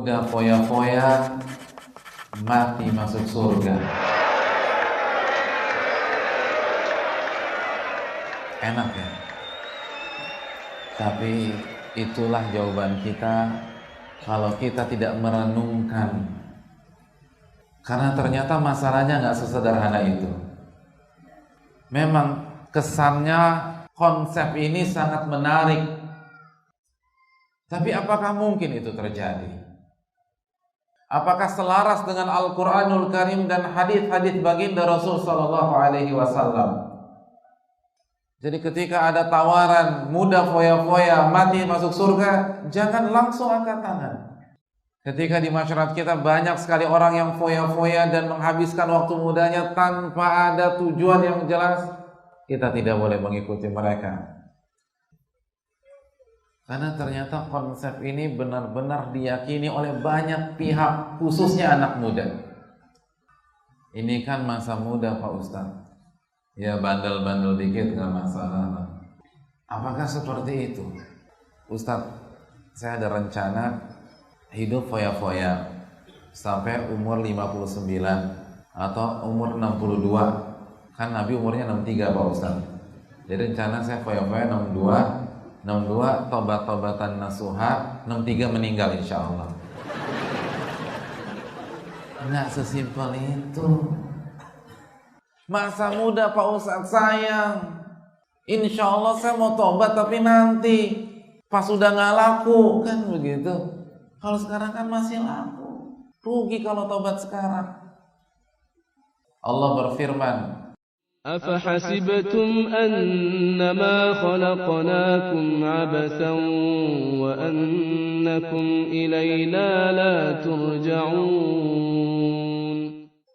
muda foya-foya, mati masuk surga. Enak ya? Tapi itulah jawaban kita kalau kita tidak merenungkan. Karena ternyata masalahnya nggak sesederhana itu. Memang kesannya konsep ini sangat menarik. Tapi apakah mungkin itu terjadi? Apakah selaras dengan Al-Quranul Karim dan hadis-hadis baginda Rasul Sallallahu Alaihi Wasallam? Jadi ketika ada tawaran muda foya-foya mati masuk surga, jangan langsung angkat tangan. Ketika di masyarakat kita banyak sekali orang yang foya-foya dan menghabiskan waktu mudanya tanpa ada tujuan yang jelas, kita tidak boleh mengikuti mereka. Karena ternyata konsep ini benar-benar diyakini oleh banyak pihak, khususnya anak muda. Ini kan masa muda Pak Ustadz. Ya bandel-bandel dikit nggak masalah. Apakah seperti itu? Ustadz, saya ada rencana hidup foya-foya sampai umur 59 atau umur 62. Kan Nabi umurnya 63 Pak Ustadz. Jadi rencana saya foya-foya 62 tobat-tobatan nasuha, 63 meninggal insya Allah. Nggak sesimpel itu. Masa muda Pak Ustadz sayang, insya Allah saya mau tobat tapi nanti pas sudah nggak laku kan begitu. Kalau sekarang kan masih laku, rugi kalau tobat sekarang. Allah berfirman, أفحسبتم أنما خلقناكم عبثا وأنكم إلينا لا ترجعون.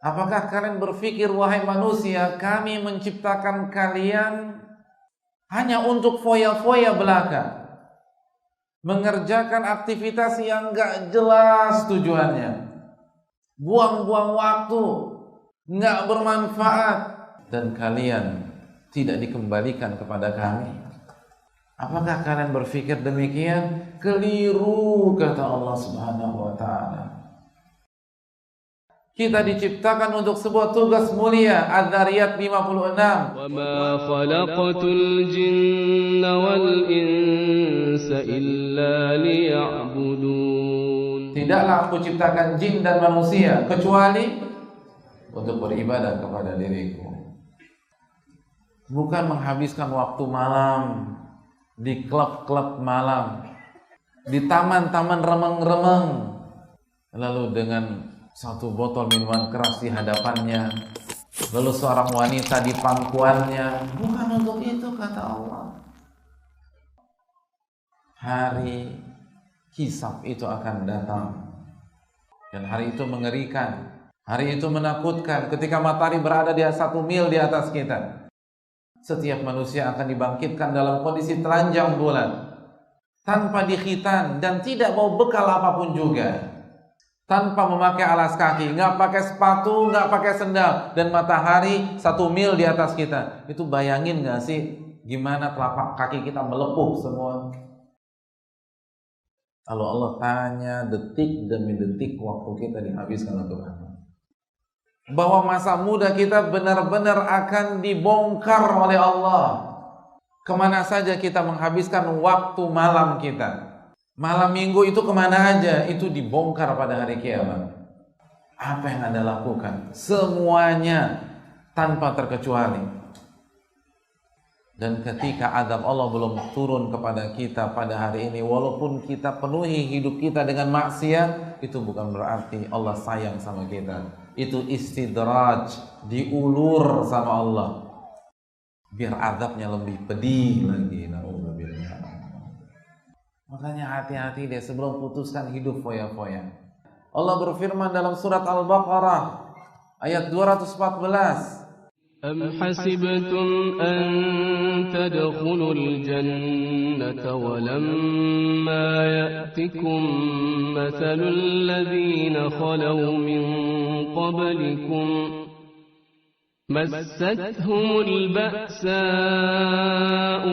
Apakah kalian berpikir wahai manusia, kami menciptakan kalian hanya untuk foya-foya belaka, mengerjakan aktivitas yang gak jelas tujuannya, buang-buang waktu, gak bermanfaat, dan kalian tidak dikembalikan kepada kami? Apakah kalian berpikir demikian? Keliru, kata Allah Subhanahu wa ta'ala. Kita diciptakan untuk sebuah tugas mulia. Az-Zariyat 56. Wa ma khalaqatul jinna wal insa illa liya'budun. Tidaklah aku ciptakan jin dan manusia kecuali untuk beribadah kepada diriku. Bukan menghabiskan waktu malam di klub-klub malam, di taman-taman remeng-remeng, lalu dengan satu botol minuman keras di hadapannya, lalu seorang wanita di pangkuannya. Bukan untuk itu, kata Allah. Hari hisab itu akan datang, dan hari itu mengerikan. Hari itu menakutkan. Ketika matahari berada di 1 mil di atas kita, setiap manusia akan dibangkitkan dalam kondisi telanjang bulan, tanpa dikhitan dan tidak bawa bekal apapun juga, tanpa memakai alas kaki, nggak pakai sepatu, nggak pakai sendal, dan matahari 1 mil di atas kita. Itu bayangin nggak sih gimana telapak kaki kita melepuh semua? Kalau Allah tanya, detik demi detik waktu kita dihabiskan untuk apa? Bahwa masa muda kita benar-benar akan dibongkar oleh Allah. Kemana saja kita menghabiskan waktu malam kita, malam minggu itu kemana aja, itu dibongkar pada hari kiamat. Apa yang Anda lakukan? Semuanya tanpa terkecuali. Dan ketika azab Allah belum turun kepada kita pada hari ini, walaupun kita penuhi hidup kita dengan maksiat, itu bukan berarti Allah sayang sama kita. Itu istidraj, diulur sama Allah, biar azabnya lebih pedih lagi. Na'udzubillah. Makanya hati-hati deh sebelum putuskan hidup foya-foya. Allah berfirman dalam surat Al-Baqarah ayat 214. Am hasibtum an tadkhulul jannata wa lamma ya'tikum mathalul ladzina khalaw min qablikum massatuhumul ba'sa'u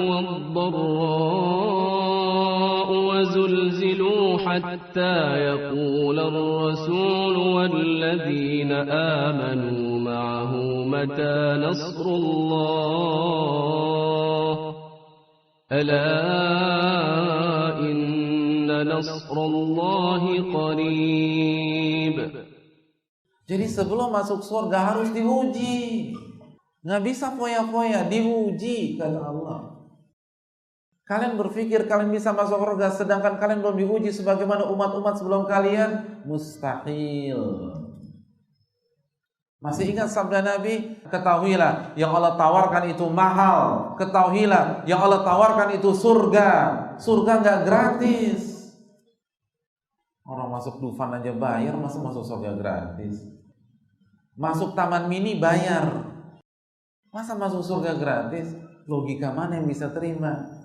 wad-dharra'u wa وزلزلوا حتى يقول الرسول والذين آمنوا معه متى نصر الله ألا إن نصر الله قريب. Jadi sebelum masuk surga harus diuji. Nggak bisa foya-foya, diuji kata Allah. Kalian berpikir kalian bisa masuk surga sedangkan kalian belum diuji sebagaimana umat-umat sebelum kalian? Mustahil. Masih ingat sabda Nabi? Ketahuilah yang Allah tawarkan itu mahal. Ketahuilah yang Allah tawarkan itu surga. Surga nggak gratis. Orang masuk Dufan aja bayar, masa masuk surga gratis? Masuk taman mini bayar, masa masuk surga gratis? Logika mana yang bisa terima?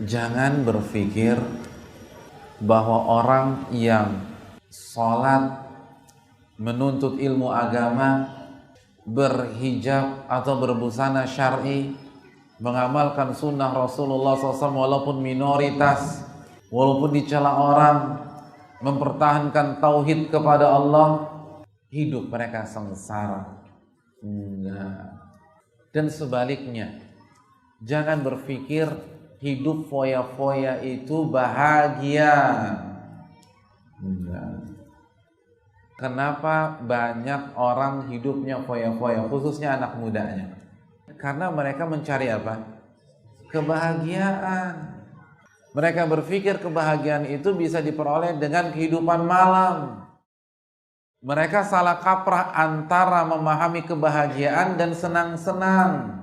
Jangan berpikir bahwa orang yang sholat, menuntut ilmu agama, berhijab atau berbusana syar'i, mengamalkan sunnah Rasulullah SAW walaupun minoritas, walaupun dicela orang, mempertahankan tauhid kepada Allah, hidup mereka sengsara. Enggak. Dan sebaliknya, jangan berpikir hidup foya-foya itu bahagia. Enggak. Kenapa banyak orang hidupnya foya-foya, khususnya anak mudanya? Karena mereka mencari apa? Kebahagiaan. Mereka berpikir kebahagiaan itu bisa diperoleh dengan kehidupan malam. Mereka salah kaprah antara memahami kebahagiaan dan senang-senang.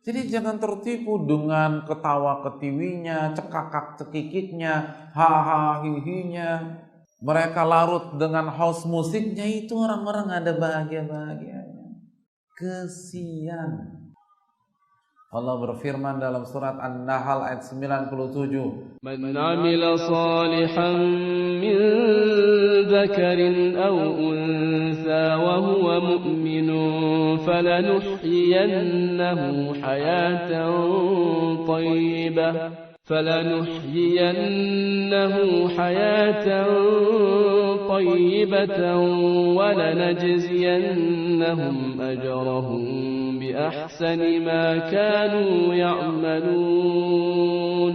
Jadi jangan tertipu dengan ketawa ketiwinya, cekakak cekikiknya, haha hihinya. Mereka larut dengan house musiknya, itu orang-orang ada bahagia-bahagianya. Kesian. Allah berfirman dalam surat An-Nahl ayat 97. Man 'amila salihan min dzakarin aw untha wa huwa mu'minun falanuhyiyannahu hayatan tayyibatan wa lanajziyannahum ajrahum بأحسن ما كانوا يعملون.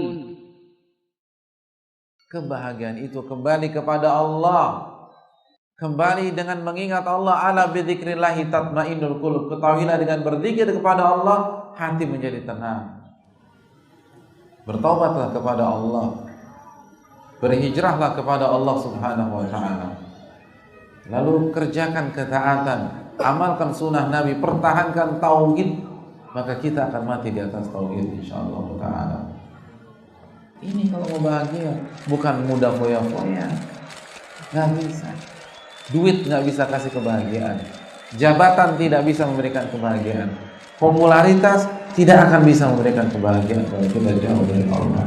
Kebahagiaan itu kembali kepada Allah. Kembali dengan mengingat Allah. Ala bidzikrillahi tatmainnul qulub. Ketahuilah dengan berzikir kepada Allah, hati menjadi tenang. Bertaubatlah kepada Allah. Berhijrahlah kepada Allah Subhanahu wa ta'ala. Lalu kerjakan ketaatan. Amalkan sunnah Nabi, pertahankan tauhid, maka kita akan mati di atas tauhid insyaallah ta'ala. Ini kalau mau bahagia, bukan mudah foya-foya. Nggak bisa. Duit nggak bisa kasih kebahagiaan. Jabatan tidak bisa memberikan kebahagiaan. Popularitas tidak akan bisa memberikan kebahagiaan kalau kita jauh dari Allah.